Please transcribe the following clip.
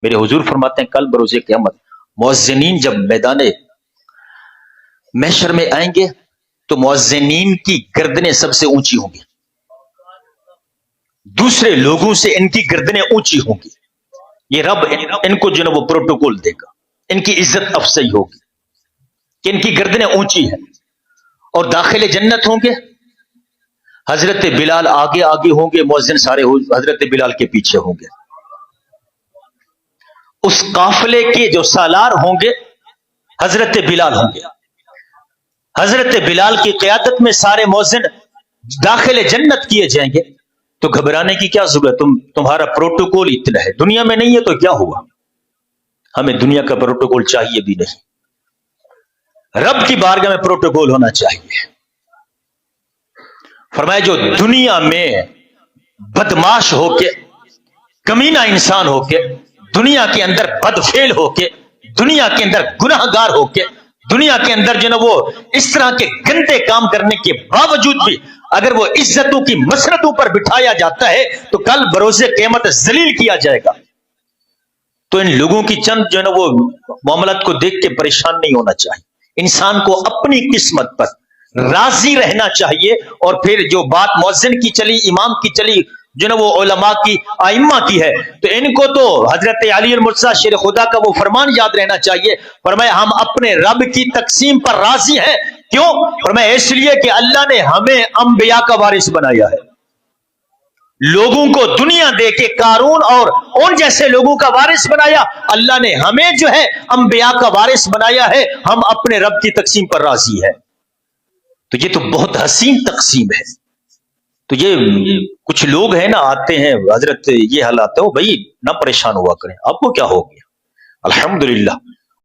میرے حضور فرماتے ہیں کل بروز قیامت مؤذنین جب میدان محشر میں آئیں گے تو مؤذنین کی گردنیں سب سے اونچی ہوں گی، دوسرے لوگوں سے ان کی گردنیں اونچی ہوں گی. یہ رب ان کو جو ہے وہ پروٹوکول دے گا، ان کی عزت افزائی ہوگی کہ ان کی گردنیں اونچی ہیں. اور داخل جنت ہوں گے، حضرت بلال آگے آگے ہوں گے، مؤذن سارے حضرت بلال کے پیچھے ہوں گے. اس قافلے کے جو سالار ہوں گے حضرت بلال ہوں گے. حضرت بلال کی قیادت میں سارے مؤذن داخل جنت کیے جائیں گے. تو گھبرانے کی کیا ضرورت، تمہارا پروٹوکول اتنا ہے، دنیا میں نہیں ہے تو کیا ہوا، ہمیں دنیا کا پروٹوکول چاہیے بھی نہیں، رب کی بارگاہ میں پروٹوکول ہونا چاہیے. فرمایا جو دنیا میں بدماش ہو کے، کمینہ انسان ہو کے، دنیا کے اندر بدفعل ہو کے، دنیا کے اندر گناہ گار ہو کے، دنیا کے اندر جو نا وہ اس طرح کے گندے کام کرنے کے باوجود بھی اگر وہ عزتوں کی مسرتوں پر بٹھایا جاتا ہے تو کل بروز قیامت ذلیل کیا جائے گا. تو ان لوگوں کی چند جو ہے نا وہ معاملات کو دیکھ کے پریشان نہیں ہونا چاہیے. انسان کو اپنی قسمت پر راضی رہنا چاہیے. اور پھر جو بات مؤذن کی چلی، امام کی چلی، جو نا وہ علماء کی، ائمہ کی ہے، تو ان کو تو حضرت علی المرتضیٰ شیر خدا کا وہ فرمان یاد رہنا چاہیے. فرمایا ہم اپنے رب کی تقسیم پر راضی ہیں. کیوں؟ فرمایا اس لیے کہ اللہ نے ہمیں انبیاء کا وارث بنایا ہے. لوگوں کو دنیا دے کے قارون اور ان جیسے لوگوں کا وارث بنایا، اللہ نے ہمیں جو ہے انبیاء کا وارث بنایا ہے. ہم اپنے رب کی تقسیم پر راضی ہیں. تو یہ تو بہت حسین تقسیم ہے. تو یہ کچھ لوگ ہیں نا آتے ہیں حضرت یہ حالات ہے، بھائی نہ پریشان ہوا کریں، آپ کو کیا ہو گیا، الحمدللہ